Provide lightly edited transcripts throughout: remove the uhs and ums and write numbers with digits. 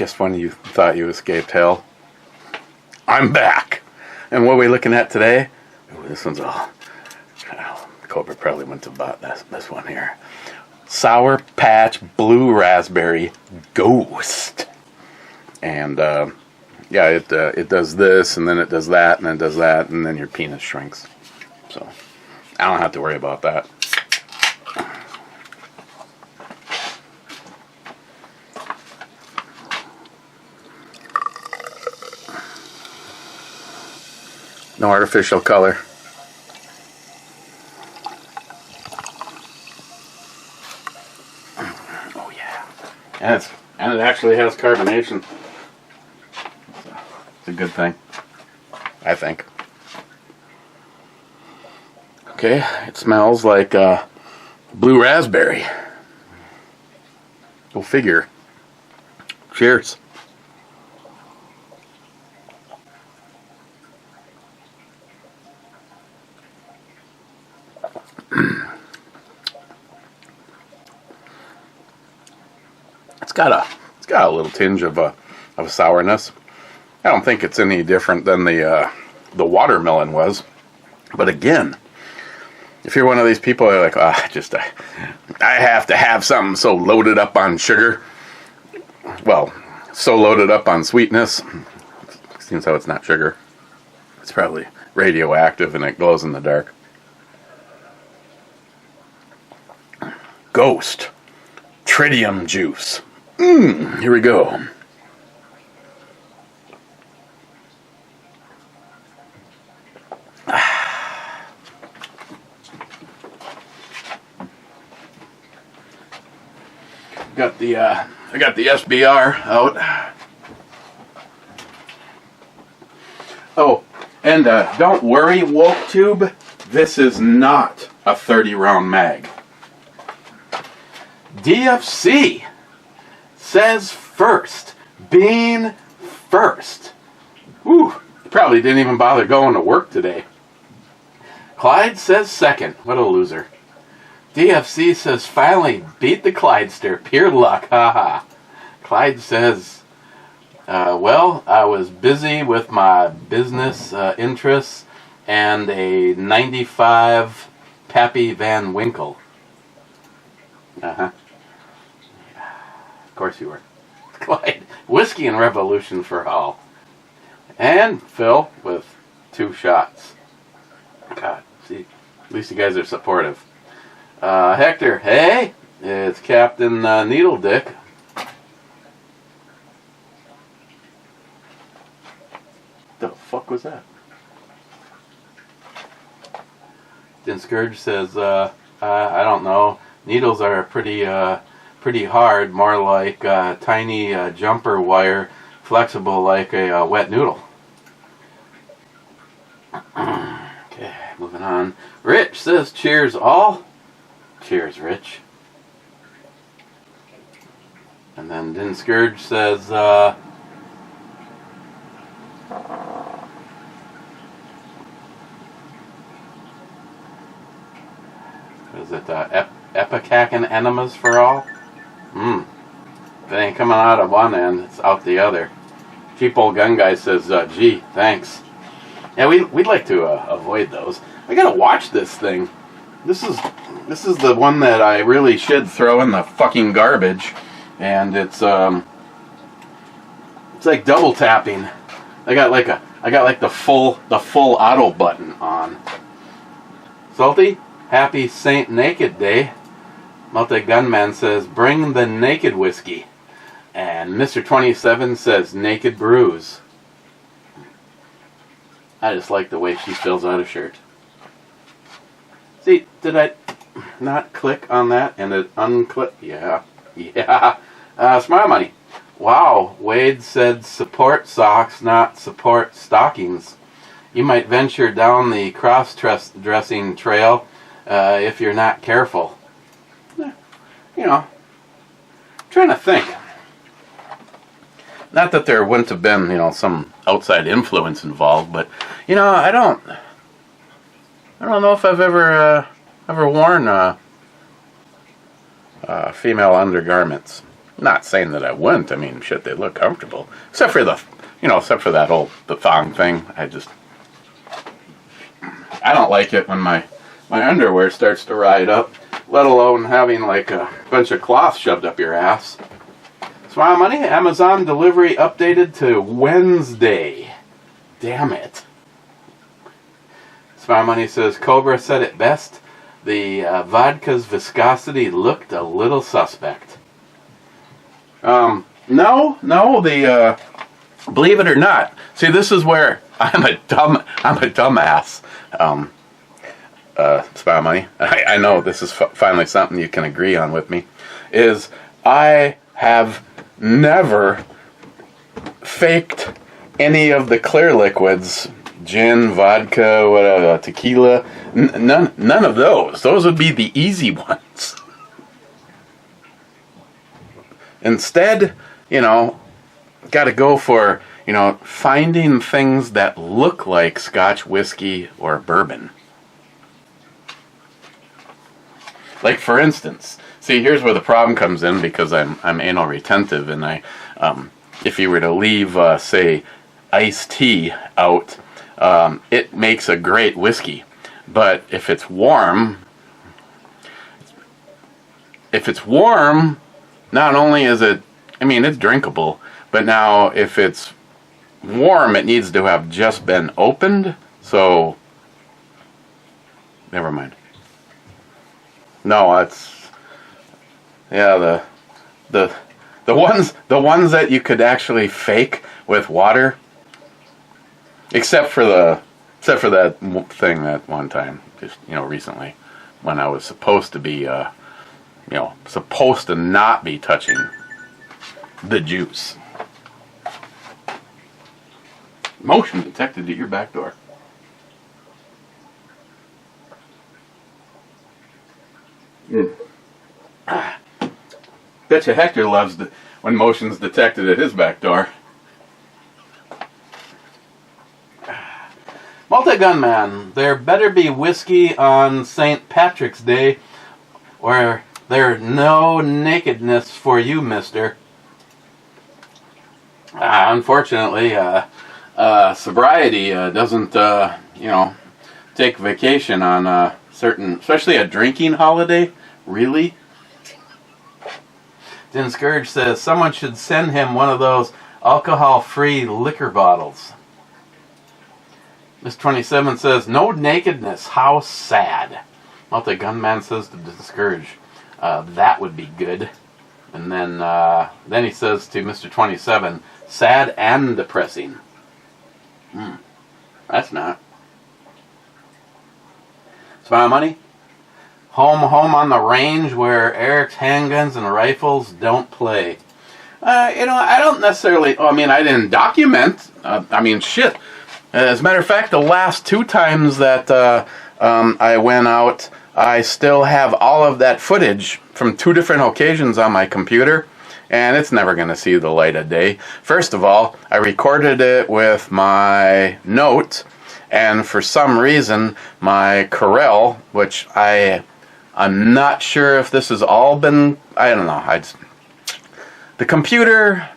just when you thought you escaped hell, I'm back. And what are we looking at today? Ooh, this one's all... Cobra probably went to bought this one here. Sour Patch Blue Raspberry Ghost. And yeah, it does this, and then it does that, and then it does that, and then your penis shrinks. So I don't have to worry about that. No artificial color. Oh yeah, and it actually has carbonation. So it's a good thing, I think. Okay, it smells like blue raspberry. Go figure. Cheers. It's got a little tinge of sourness. I don't think it's any different than the watermelon was. But again, if you're one of these people that are like, I have to have something so loaded up on sugar, well, so loaded up on sweetness, seems how it's not sugar. It's probably radioactive and it glows in the dark. Ghost Tritium juice. Here we go. I got the SBR out. Oh, and don't worry, WokeTube, this is not a 30-round mag. DFC says first. Being first. Whew, probably didn't even bother going to work today. Clyde says second. What a loser. DFC says finally beat the Clydester. Pure luck. Haha. Clyde says, well, I was busy with my business interests and a 95 Pappy Van Winkle. Uh-huh. Of course you were. Clyde, Whiskey and Revolution for all. And Phil with 2 shots. God, see, at least you guys are supportive. Hector, hey, it's Captain Needle Dick. The fuck was that? Din Scourge says, I don't know. Needles are pretty hard, more like tiny jumper wire, flexible like a wet noodle. Okay, moving on. Rich says, cheers all. Cheers, Rich. And then Din Scourge says, is it Epicac enemas for all? If it ain't coming out of one end, it's out the other. Cheap old gun guy says, gee, thanks. Yeah, we'd like to avoid those. I gotta watch this thing. This is the one that I really should throw in the fucking garbage, and it's like double tapping. I got like the full auto button on. Salty, happy Saint Naked Day. Multi Gunman says bring the naked whiskey, and Mr. 27 says naked brews. I just like the way she fills out a shirt. See, did I not click on that and it unclick? Yeah. Smile Money. Wow, Wade said support socks, not support stockings. You might venture down the cross-dressing trail if you're not careful. You know, trying to think. Not that there wouldn't have been, some outside influence involved, but, I don't know if I've ever worn female undergarments. Not saying that I wouldn't. I mean, shit, they look comfortable. Except for except for that the thong thing. I don't like it when my underwear starts to ride up, let alone having like a bunch of cloth shoved up your ass. Smile Money, Amazon delivery updated to Wednesday. Damn it. Smile Money says, Cobra said it best. The vodka's viscosity looked a little suspect. No, believe it or not. See, this is where I'm a dumbass. Smile Money. I know this is finally something you can agree on with me. Is I have never faked any of the clear liquids, gin, vodka, whatever, tequila. None of those. Those would be the easy ones. Instead, got to go for, finding things that look like Scotch whiskey or bourbon. Like, for instance, see, here's where the problem comes in, because I'm anal retentive, and if you were to leave, say, iced tea out, it makes a great whiskey. But if it's warm, not only is it, it's drinkable, but now if it's warm, it needs to have just been opened. So, never mind. No, the ones that you could actually fake with water, except for that thing that one time, just recently, when I was supposed to be supposed to not be touching the juice. Motion detected at your back door. Betcha Hector loves when motion's detected at his back door. Multi-Gunman, there better be whiskey on St. Patrick's Day, or there no nakedness for you, mister. Unfortunately, sobriety doesn't, take vacation on certain, especially a drinking holiday. Really? Din Scourge says someone should send him one of those alcohol-free liquor bottles. Miss 27 says, no nakedness, how sad. Multi-Gunman says to Din Scourge, that would be good. And then he says to Mr. 27, sad and depressing. That's not. Smile Money? Home on the range where Eric's handguns and rifles don't play. I don't necessarily, I didn't document. Shit. As a matter of fact, the last 2 times that I went out, I still have all of that footage from 2 different occasions on my computer, and it's never going to see the light of day. First of all, I recorded it with my Note, and for some reason, my Corel, which I'm not sure if this has all been, I don't know, the computer,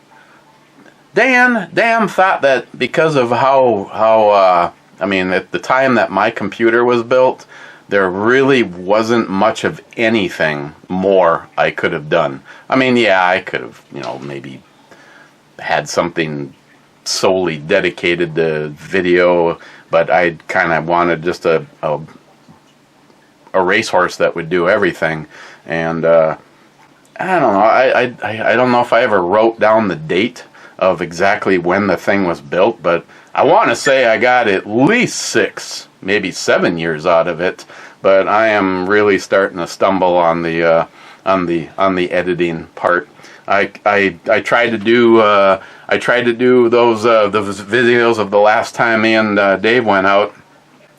Dan thought that because of how at the time that my computer was built, there really wasn't much of anything more I could have done. I could have, maybe had something solely dedicated to video, but I kind of wanted just a racehorse that would do everything. And I don't know. I don't know if I ever wrote down the date of exactly when the thing was built, but I want to say I got at least 6, maybe 7 years out of it. But I am really starting to stumble on the editing part. I tried to do those videos of the last time me and Dave went out,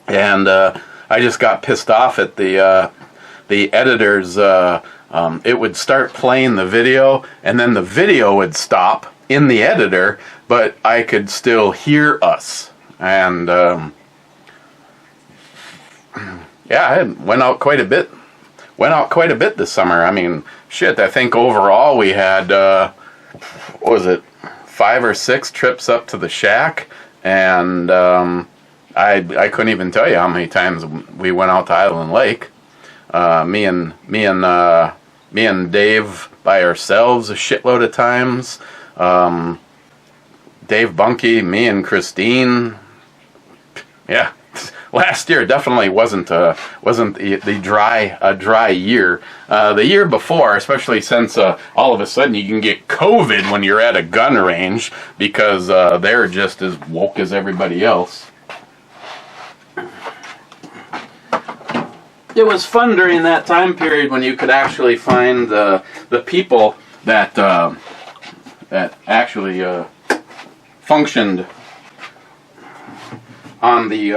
and I just got pissed off at the editors. It would start playing the video, and then the video would stop in the editor, but I could still hear us. And I went out quite a bit went out quite a bit this summer. I mean, shit, I think overall we had, what was it, 5 or 6 trips up to the shack, and I couldn't even tell you how many times we went out to Island Lake. Me and Dave by ourselves a shitload of times. Dave Bunky, me and Christine. Yeah, last year definitely wasn't a dry year. The year before, especially since all of a sudden you can get COVID when you're at a gun range because they're just as woke as everybody else. It was fun during that time period when you could actually find the people that actually functioned on the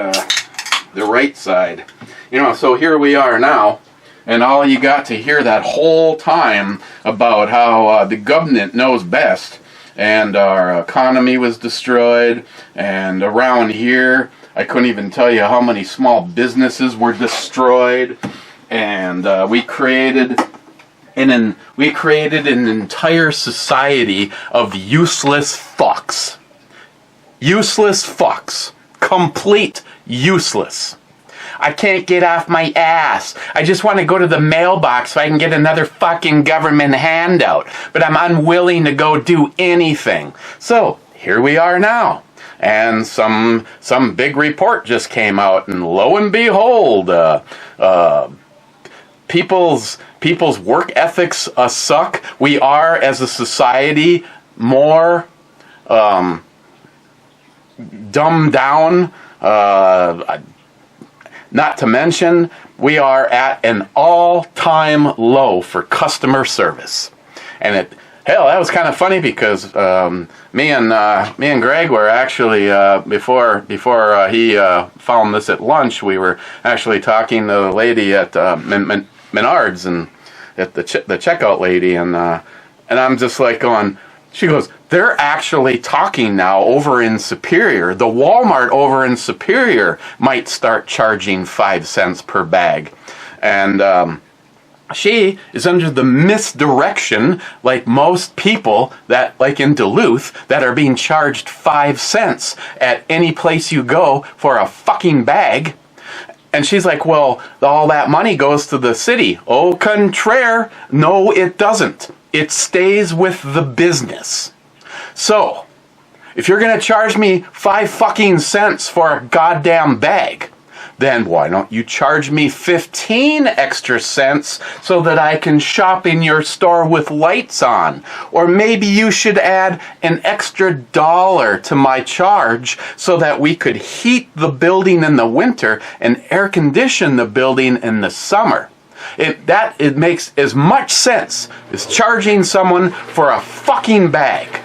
right side. You know, so here we are now, and all you got to hear that whole time about how the government knows best, and our economy was destroyed, and around here, I couldn't even tell you how many small businesses were destroyed, and we created an entire society of useless fucks. Useless fucks. Complete useless. I can't get off my ass. I just want to go to the mailbox so I can get another fucking government handout, but I'm unwilling to go do anything. So, here we are now. And some big report just came out, and lo and behold, people's work ethics suck. We are, as a society, more dumbed down. Not to mention, we are at an all-time low for customer service, and hell, that was kind of funny because me and Greg were actually before he found this at lunch, we were actually talking to the lady at Menards and at the checkout lady, and I'm just like going. She goes, they're actually talking now over in Superior. The Walmart over in Superior might start charging 5 cents per bag, and she is under the misdirection, like most people that, like in Duluth, that are being charged 5 cents at any place you go for a fucking bag. And she's like, well, all that money goes to the city. Au contraire, no, it doesn't. It stays with the business. So, if you're going to charge me 5 fucking cents for a goddamn bag, then why don't you charge me 15 extra cents so that I can shop in your store with lights on? Or maybe you should add an extra $1 to my charge so that we could heat the building in the winter and air condition the building in the summer. It makes as much sense as charging someone for a fucking bag.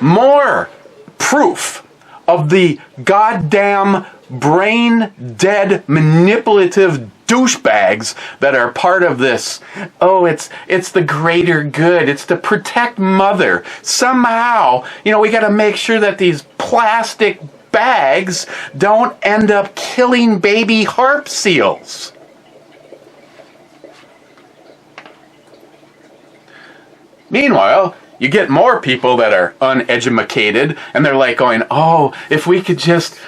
More proof of the goddamn brain-dead, manipulative douchebags that are part of this. Oh, it's the greater good. It's to protect mother. Somehow, we got to make sure that these plastic bags don't end up killing baby harp seals. Meanwhile, you get more people that are uneducated, and they're like going, oh, if we could just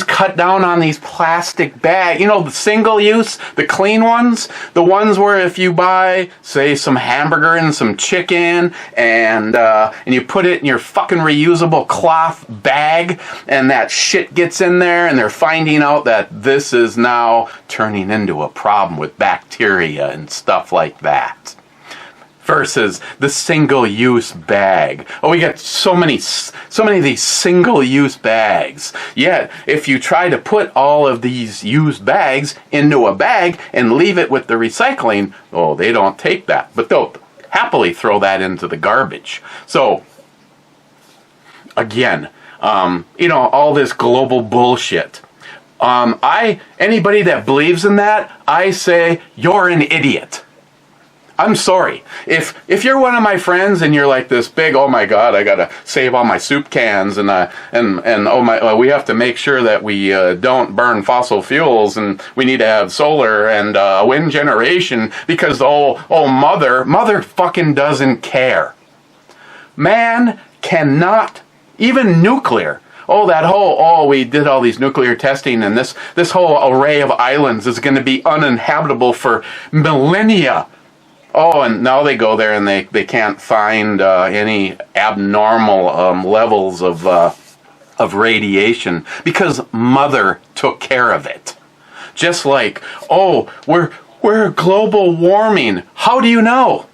cut down on these plastic bags, the single use, the clean ones, the ones where if you buy, say, some hamburger and some chicken, and you put it in your fucking reusable cloth bag, and that shit gets in there, and they're finding out that this is now turning into a problem with bacteria and stuff like that. Versus the single-use bag. Oh, we got so many of these single-use bags. Yet, if you try to put all of these used bags into a bag and leave it with the recycling, oh, they don't take that. But they'll happily throw that into the garbage. So, again, all this global bullshit. Anybody that believes in that, I say, you're an idiot. I'm sorry. If you're one of my friends and you're like this big, oh my God, I gotta save all my soup cans and oh my, we have to make sure that we don't burn fossil fuels and we need to have solar and wind generation because mother fucking doesn't care. Man cannot, even nuclear. We did all these nuclear testing and this whole array of islands is going to be uninhabitable for millennia. Oh, and now they go there and they can't find any abnormal levels of radiation because Mother took care of it. Just like, we're global warming. How do you know?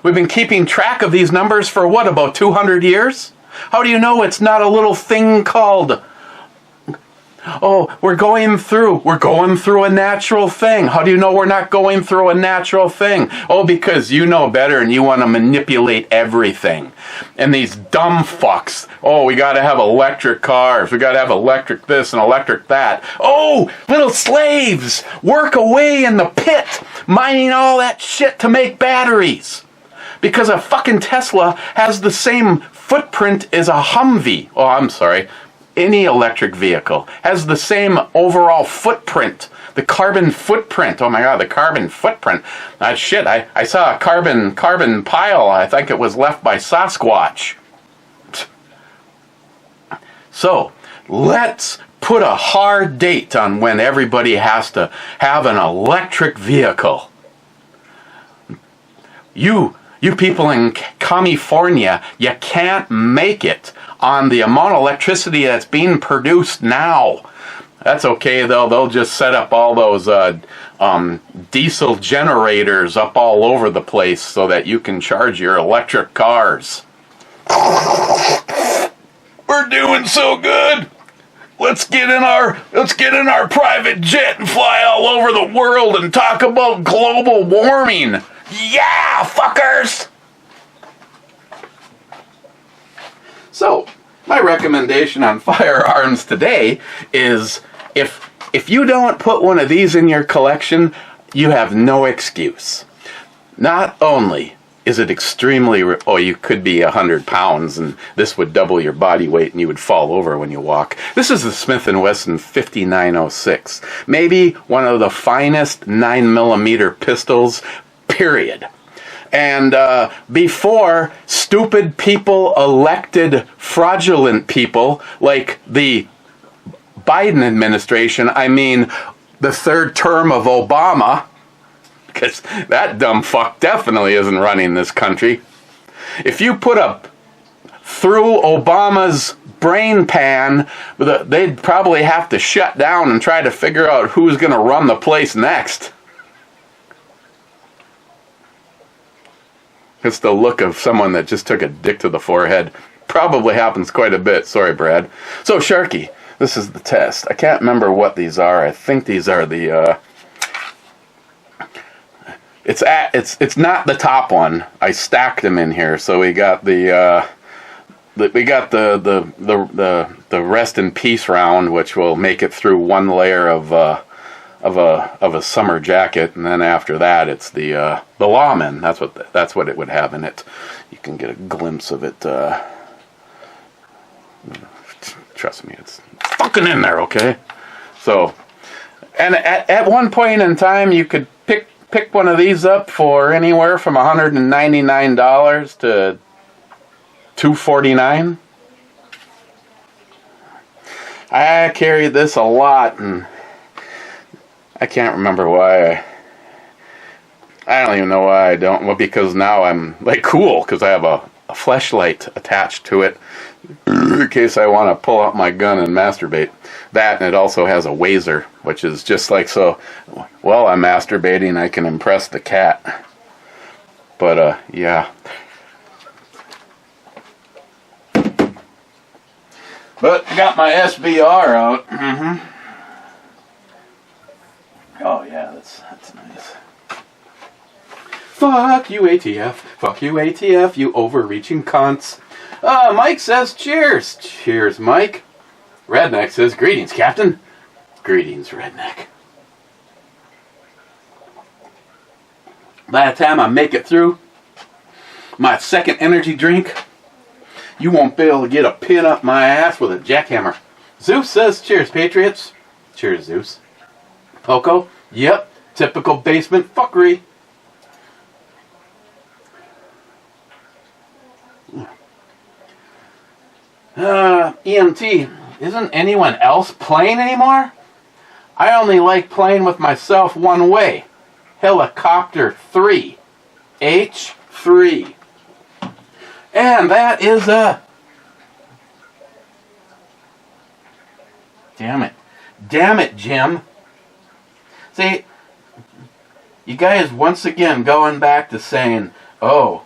We've been keeping track of these numbers for what, about 200 years? How do you know it's not a little thing called, we're going through a natural thing. How do you know we're not going through a natural thing? Oh, because you know better and you want to manipulate everything. And these dumb fucks, we got to have electric cars, we got to have electric this and electric that. Oh, little slaves work away in the pit, mining all that shit to make batteries. Because a fucking Tesla has the same footprint as a Humvee. Oh, I'm sorry. Any electric vehicle has the same overall footprint. The carbon footprint. Oh my God, the carbon footprint. Shit, I saw a carbon pile. I think it was left by Sasquatch. So, let's put a hard date on when everybody has to have an electric vehicle. You people in California, you can't make it on the amount of electricity that's being produced now. That's okay though, they'll just set up all those diesel generators up all over the place so that you can charge your electric cars. We're doing so good. Let's get in our private jet and fly all over the world and talk about global warming. Yeah, fuckers! So, my recommendation on firearms today is if you don't put one of these in your collection, you have no excuse. Not only is it extremely, you could be 100 pounds and this would double your body weight and you would fall over when you walk. This is the Smith & Wesson 5906. Maybe one of the finest 9mm pistols, period. And before stupid people elected fraudulent people like the Biden administration, I mean the third term of Obama, because that dumb fuck definitely isn't running this country. If you put up through Obama's brain pan, they'd probably have to shut down and try to figure out who's going to run the place next. It's the look of someone that just took a dick to the forehead. Probably happens quite a bit. Sorry, Brad. So, Sharky, this is the test. I can't remember what these are. I think these are the... It's not the top one. I stacked them in here. So we got the rest in peace round, which will make it through one layer of a summer jacket, and then after that it's the lawman. That's what it would have in it. You can get a glimpse of it. Trust me, it's fucking in there, okay? So, and at one point in time, you could pick one of these up for anywhere from $199 to $249. I carried this a lot, and I can't remember why. I don't even know why I don't. Well, because now I'm like cool, because I have a fleshlight attached to it in case I want to pull out my gun and masturbate. That, and it also has a Wazer, which is just like, so while I'm masturbating, I can impress the cat. But, yeah. But I got my SBR out. Mm-hmm. Oh, yeah, that's nice. Fuck you, ATF. Fuck you, ATF, you overreaching cunts. Mike says cheers. Cheers, Mike. Redneck says greetings, Captain. Greetings, Redneck. By the time I make it through my second energy drink, you won't be able to get a pin up my ass with a jackhammer. Zeus says, cheers, Patriots. Cheers, Zeus. Poco, yep, typical basement fuckery. EMT, isn't anyone else playing anymore? I only like playing with myself one way. Helicopter 3. H3. And that is a... Damn it. Damn it, Jim. See, you guys once again going back to saying, oh,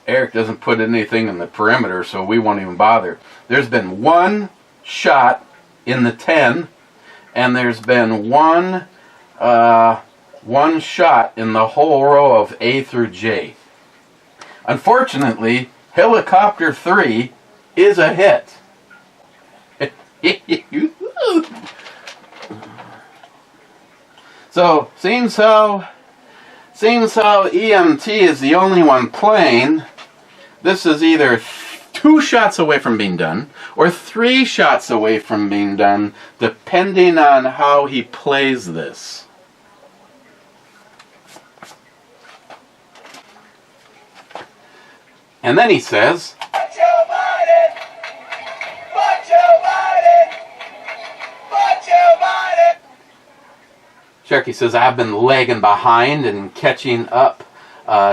Eric doesn't put anything in the perimeter, so we won't even bother. There's been one shot in the 10, and there's been one shot in the whole row of A through J. Unfortunately, Helicopter 3 is a hit. So, seems how EMT is the only one playing, this is either 2 shots away from being done, or 3 shots away from being done, depending on how he plays this. And then he says, "But Joe Biden! But Joe Biden! But Joe Biden!" Sharky says, I've been lagging behind and catching up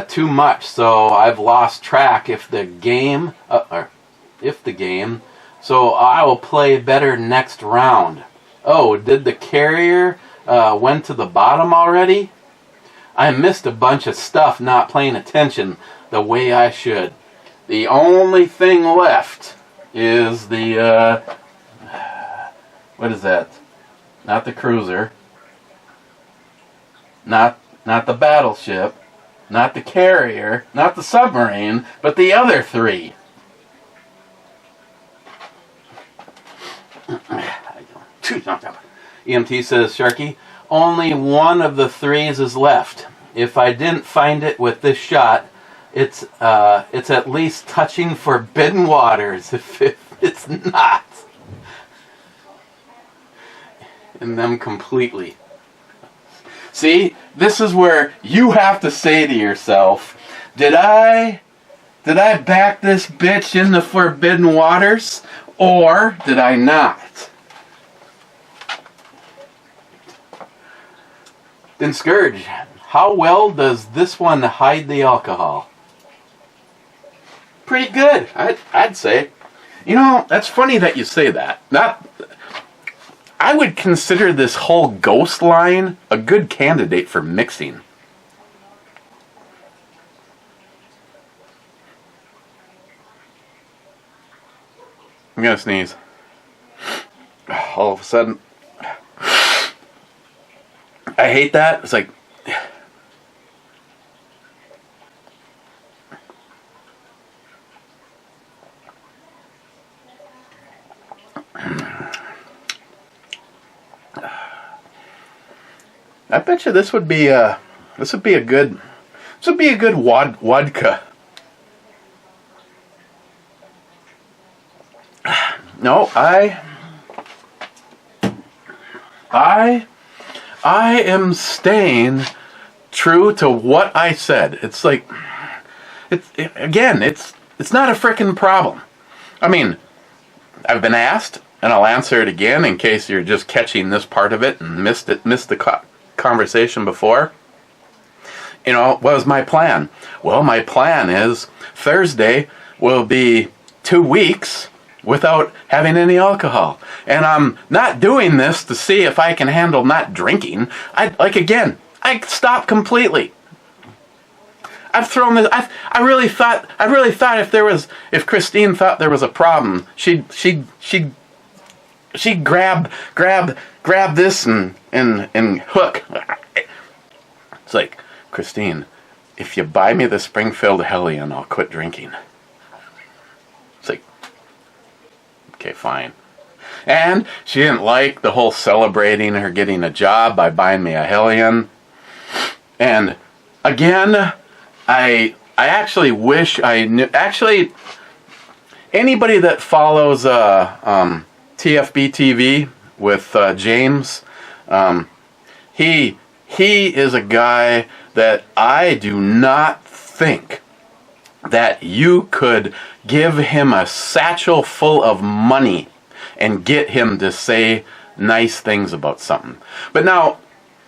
too much, so I've lost track so I will play better next round. Oh, did the carrier went to the bottom already? I missed a bunch of stuff not paying attention the way I should. The only thing left is the, what is that? Not the cruiser. Not the battleship. Not the carrier. Not the submarine. But the other 3. EMT says, Sharky, only one of the 3s is left. If I didn't find it with this shot, it's at least touching forbidden waters. If it's not, in them completely. See, this is where you have to say to yourself, did I back this bitch in the forbidden waters, or did I not? Then Scourge, how well does this one hide the alcohol? Pretty good, I'd say. You know, that's funny that you say that. I would consider this whole ghost line a good candidate for mixing. I'm gonna sneeze. All of a sudden, I hate that. It's like, I bet you this would be a good vodka. No, I am staying true to what I said. It's like, it's not a frickin' problem. I mean, I've been asked, and I'll answer it again in case you're just catching this part of it and missed the conversation before. You know, what was my plan? Well, my plan is Thursday will be 2 weeks without having any alcohol. And I'm not doing this to see if I can handle not drinking. I stopped completely. I've thrown this. I really thought if Christine thought there was a problem, she'd grab this and hook. It's like, Christine, if you buy me the Springfield Hellion, I'll quit drinking. It's like, okay, fine. And she didn't like the whole celebrating her getting a job by buying me a Hellion. And again, I actually wish I knew. Actually, anybody that follows TFB TV with James, he is a guy that I do not think that you could give him a satchel full of money and get him to say nice things about something. But now,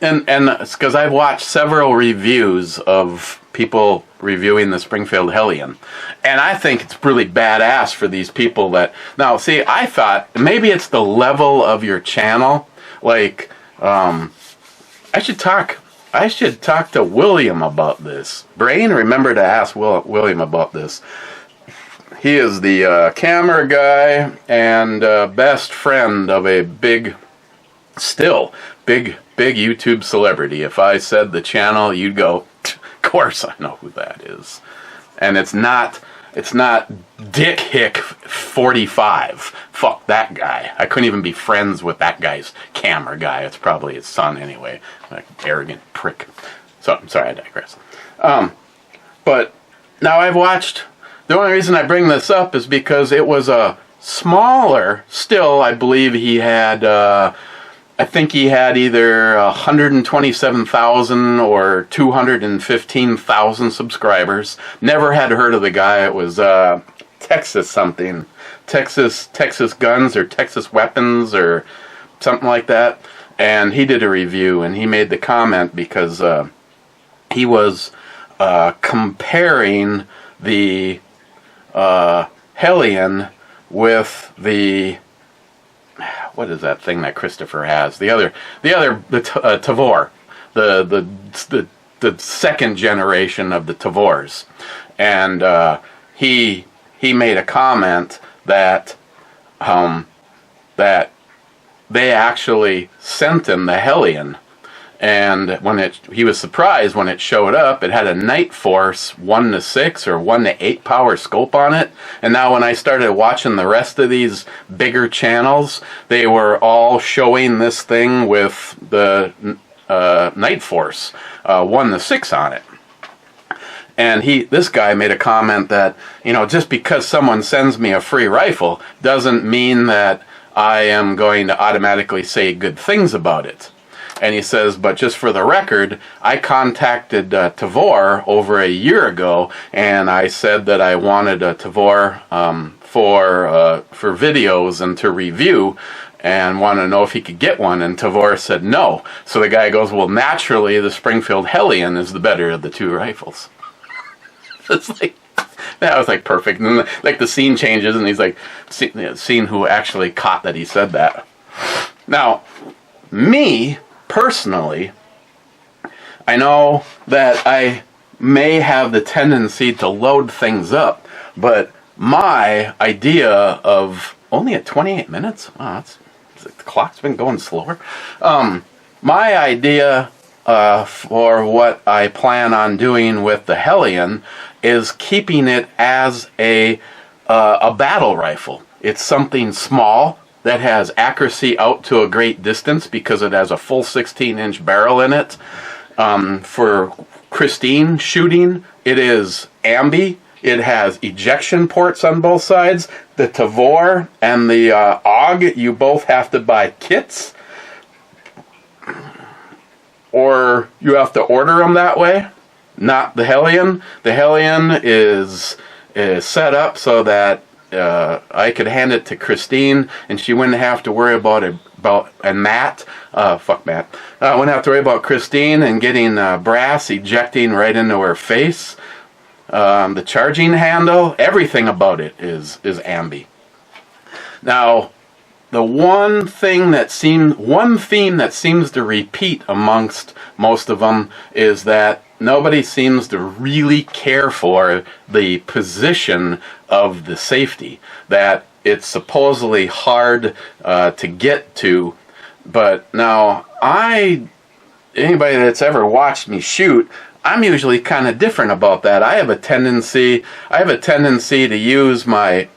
and it's because I've watched several reviews of people reviewing the Springfield Hellion, and I think it's really badass for these people that, now see, I thought maybe it's the level of your channel. Like, I should talk to William about this. Brain, remember to ask William about this. He is the camera guy and best friend of a big YouTube celebrity. If I said the channel, you'd go, of course I know who that is. And it's not Dick Hick 45. Fuck that guy. I couldn't even be friends with that guy's camera guy. It's probably his son anyway. Like, arrogant prick. So, I'm sorry, I digress. But now I've watched, the only reason I bring this up is because it was a smaller, still I believe he had, I think he had either 127,000 or 215,000 subscribers. Never had heard of the guy. It was Texas something. Texas Guns or Texas Weapons or something like that. And he did a review, and he made the comment because he was comparing the Hellion with the, what is that thing that Christopher has? The Tavor, the second generation of the Tavors, and he made a comment that that they actually sent him the Hellion, and when he was surprised when it showed up. It had a Night Force 1-6 or 1-8 power scope on it. And now when I started watching the rest of these bigger channels, they were all showing this thing with the Night Force 1-6 on it. And this guy made a comment that, just because someone sends me a free rifle doesn't mean that I am going to automatically say good things about it. And he says, but just for the record, I contacted Tavor over a year ago, and I said that I wanted a Tavor for videos and to review, and wanted to know if he could get one, and Tavor said no. So the guy goes, well, naturally, the Springfield Hellion is the better of the two rifles. It's like, that was like perfect. And then, like, the scene changes, and he's like, seeing who actually caught that he said that. Now, me personally, I know that I may have the tendency to load things up, but my idea of only at 28 minutes, wow, the clock's been going slower. My idea for what I plan on doing with the Hellion is keeping it as a battle rifle. It's something small that has accuracy out to a great distance because it has a full 16-inch barrel in it. For Christine shooting, it is ambi. It has ejection ports on both sides. The Tavor and the AUG, you both have to buy kits, or you have to order them that way. Not the Hellion. The Hellion is set up so that I could hand it to Christine, and she wouldn't have to worry about Matt. Fuck Matt. Wouldn't have to worry about Christine and getting brass ejecting right into her face. The charging handle, everything about it is ambi. Now, the one theme that seems to repeat amongst most of them is that nobody seems to really care for the position of the safety. That it's supposedly hard to get to, but now anybody that's ever watched me shoot, I'm usually kind of different about that. I have a tendency to use my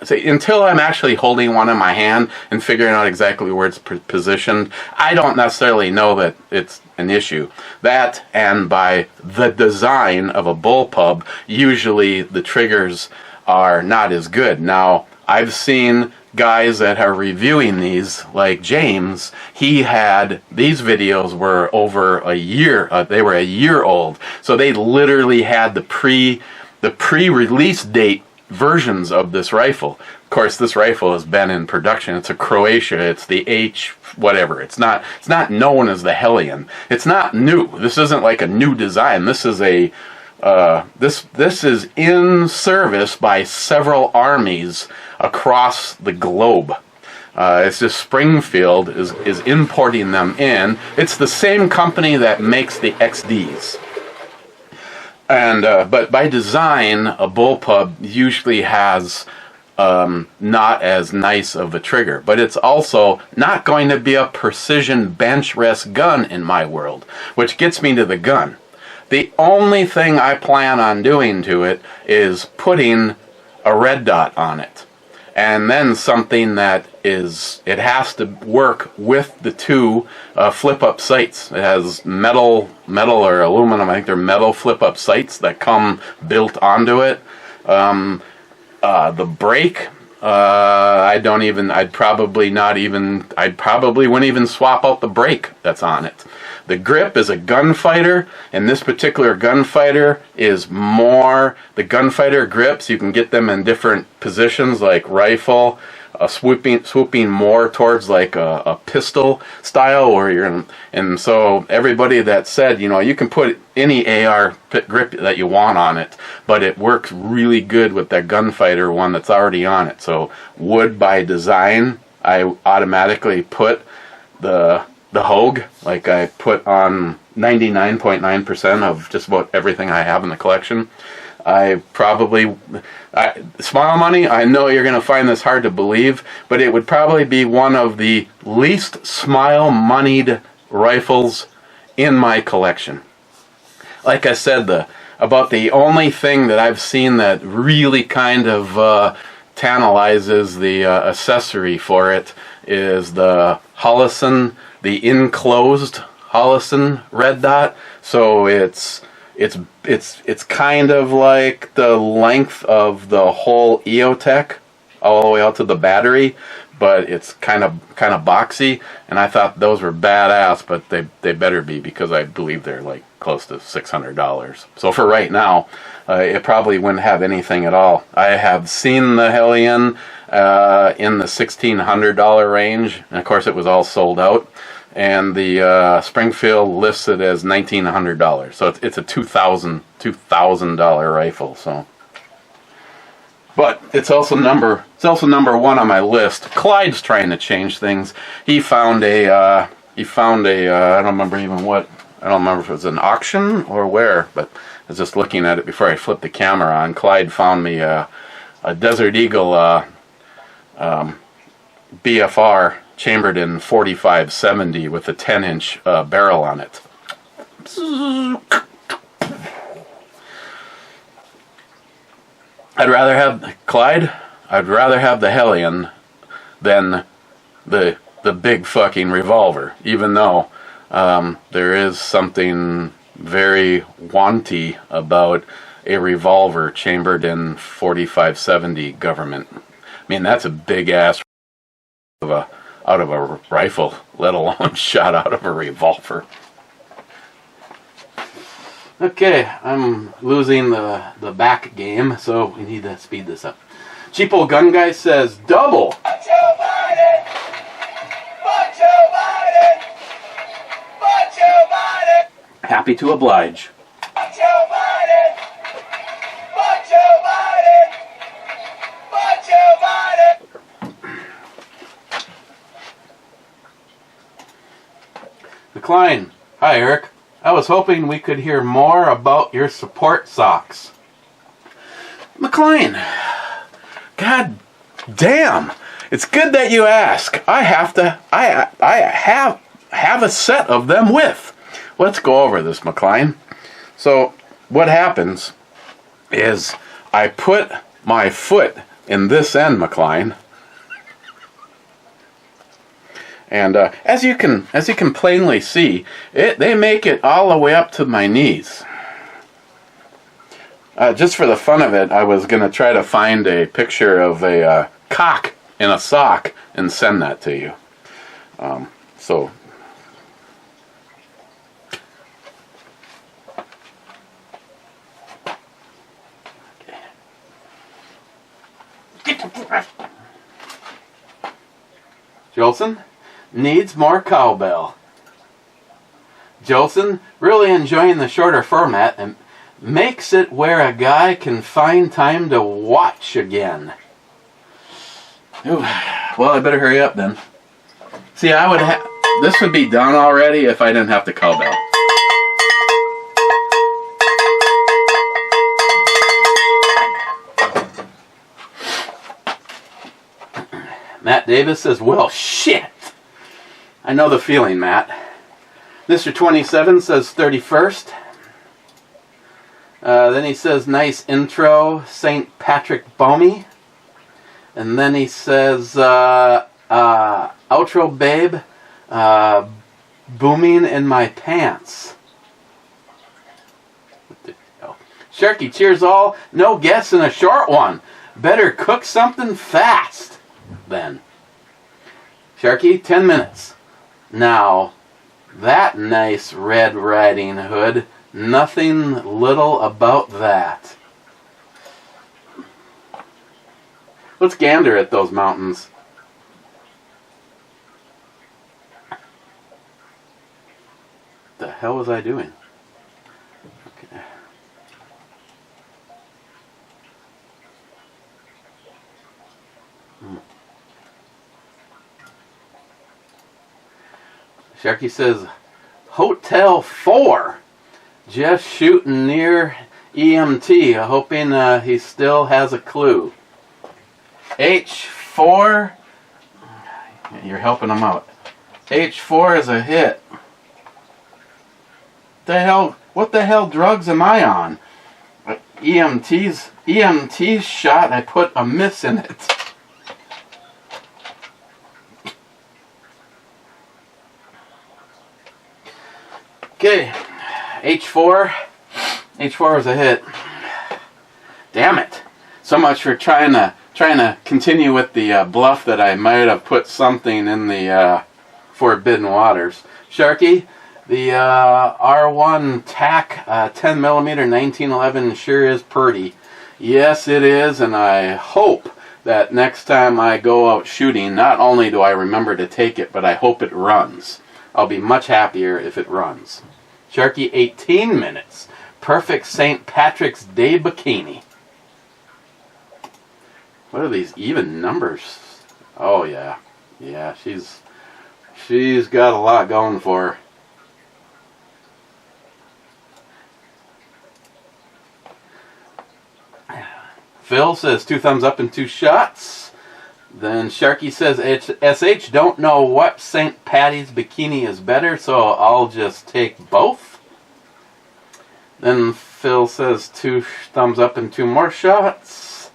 say, until I'm actually holding one in my hand and figuring out exactly where it's positioned, I don't necessarily know that it's an issue. That, and by the design of a bullpup, usually the triggers are not as good. Now, I've seen guys that are reviewing these, like James. He had, these videos were over a year, they were a year old, so they literally had the pre-release date versions of this rifle. Of course, this rifle has been in production. It's a Croatia. It's the H whatever. It's not known as the Hellion. It's not new. This isn't like a new design. This is a this is in service by several armies across the globe. It's just Springfield is importing them in. It's the same company that makes the XDs. And but by design, a bullpup usually has not as nice of a trigger, but it's also not going to be a precision bench rest gun in my world, which gets me to the gun. The only thing I plan on doing to it is putting a red dot on it, and then something that is, it has to work with the two flip-up sights. It has metal or aluminum, I think they're metal flip-up sights that come built onto it. The brake, I probably wouldn't even swap out the brake that's on it. The grip is a gunfighter, and this particular gunfighter is more, the gunfighter grips, you can get them in different positions, like rifle, swooping more towards like a pistol style, or and so everybody that said, you can put any AR grip that you want on it, but it works really good with that gunfighter one that's already on it. So wood by design, I automatically put the Hogue, like I put on 99.9% of just about everything I have in the collection. Smile Money, I know you're going to find this hard to believe, but it would probably be one of the least smile-moneyed rifles in my collection. Like I said, about the only thing that I've seen that really kind of tantalizes the accessory for it is the Holosun, the enclosed Holosun red dot. So it's kind of like the length of the whole EOTech all the way out to the battery, but it's kind of boxy, and I thought those were badass, but they better be, because I believe they're like close to $600. So for right now, it probably wouldn't have anything at all. I have seen the Hellion in the $1,600 range, and of course it was all sold out. And the Springfield lists it as $1,900, so it's a $2,000 rifle. So, but it's also number one on my list. Clyde's trying to change things. He found a I don't remember if it was an auction or where, but I was just looking at it before I flipped the camera on. Clyde found me a Desert Eagle BFR chambered in 4570 with a 10-inch barrel on it. I'd rather have the Hellion than the big fucking revolver, even though there is something very wanty about a revolver chambered in 4570 government. I mean, that's a big ass out of a rifle, let alone shot out of a revolver. Okay, I'm losing the back game, so we need to speed this up. Cheapo Gun Guy says, double! Fuck Joe Biden! Fuck Joe Biden! Fuck Joe Biden! Happy to oblige. Fuck Joe Biden! Fuck Joe Biden! Fuck Joe Biden! McLean, hi Eric. I was hoping we could hear more about your support socks. McLean, god damn, it's good that you ask. I have a set of them with. Let's go over this, McLean. So what happens is I put my foot in this end, McLean. And as you can plainly see, they make it all the way up to my knees. Just for the fun of it, I was going to try to find a picture of a cock in a sock and send that to you. So. Jolson needs more cowbell. Jolson really enjoying the shorter format and makes it where a guy can find time to watch again. Ooh, well, I better hurry up then. See, this would be done already if I didn't have to cowbell. Matt Davis says, well, shit. I know the feeling, Matt. Mr. 27 says 31st. Then he says, nice intro, St. Patrick Bomey. And then he says, outro, babe, booming in my pants. What the hell? Sharky, cheers all. No guess in a short one. Better cook something fast then. Sharky, 10 minutes. Now, that nice Red Riding Hood, nothing little about that. Let's gander at those mountains. What the hell was I doing? Okay. Sharky says, Hotel 4. Just shooting near EMT, hoping he still has a clue. H4, you're helping him out. H4 is a hit. What the hell drugs am I on? EMT's shot, I put a miss in it. Okay, H4 is a hit. Damn it! So much for trying to continue with the bluff that I might have put something in the Forbidden Waters. Sharky, the R1 TAC 10mm 1911 sure is pretty. Yes, it is, and I hope that next time I go out shooting, not only do I remember to take it, but I hope it runs. I'll be much happier if it runs. Sharky, 18 minutes. Perfect St. Patrick's Day bikini. What are these even numbers? Oh, yeah. Yeah, she's got a lot going for her. Phil says 2 thumbs up and 2 shots. Then Sharky says, SH, don't know what St. Patty's bikini is better, so I'll just take both. Then Phil says 2 thumbs up and 2 more shots.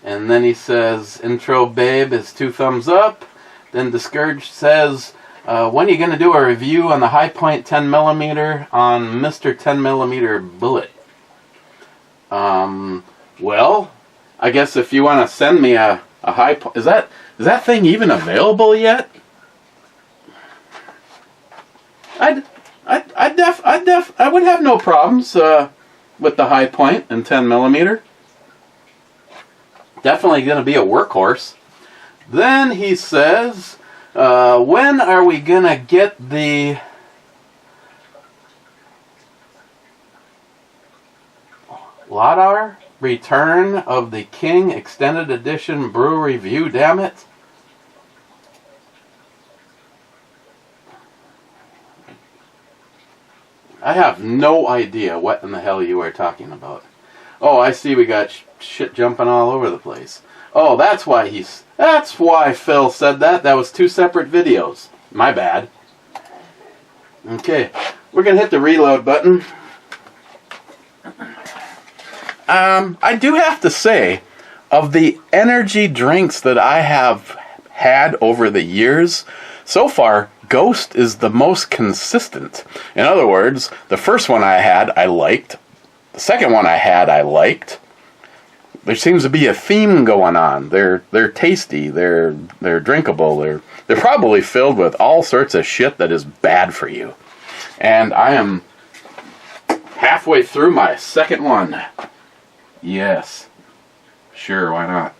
And then he says, intro babe is 2 thumbs up. Then Discouraged says, when are you going to do a review on the High Point 10mm on Mr. 10mm bullet? Well, I guess if you want to send me a High Point, is that thing even available yet? I would have no problems with the High Point and 10mm. Definitely going to be a workhorse. Then he says, when are we going to get the Lodar Return of the King Extended Edition Brew Review, damn it? I have no idea what in the hell you are talking about. Oh, I see we got shit jumping all over the place. Oh, that's why Phil said that. That was 2 separate videos. My bad. Okay, we're going to hit the reload button. I do have to say, of the energy drinks that I have had over the years, so far, Ghost is the most consistent. In other words, the first one I had, I liked. The second one I had, I liked. There seems to be a theme going on. They're tasty. They're drinkable. They're probably filled with all sorts of shit that is bad for you. And I am halfway through my second one. Yes. Sure, why not?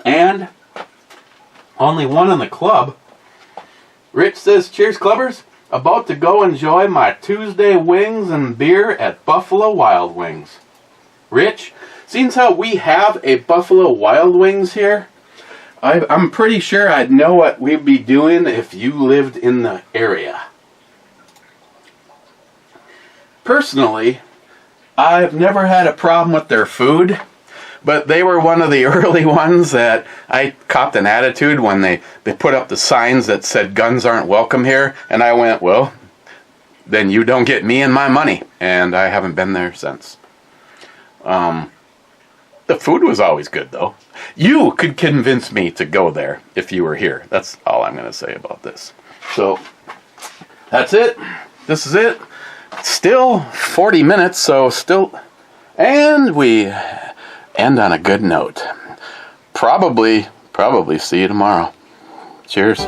And only one in the club. Rich says, cheers, clubbers. About to go enjoy my Tuesday wings and beer at Buffalo Wild Wings. Rich, seeing how we have a Buffalo Wild Wings here, I'm pretty sure I'd know what we'd be doing if you lived in the area. Personally, I've never had a problem with their food, but they were one of the early ones that I copped an attitude when they put up the signs that said guns aren't welcome here, and I went, well, then you don't get me and my money, and I haven't been there since. The food was always good, though. You could convince me to go there if you were here. That's all I'm going to say about this. So, that's it. This is it. Still 40 minutes, so still... And we end on a good note. Probably see you tomorrow. Cheers.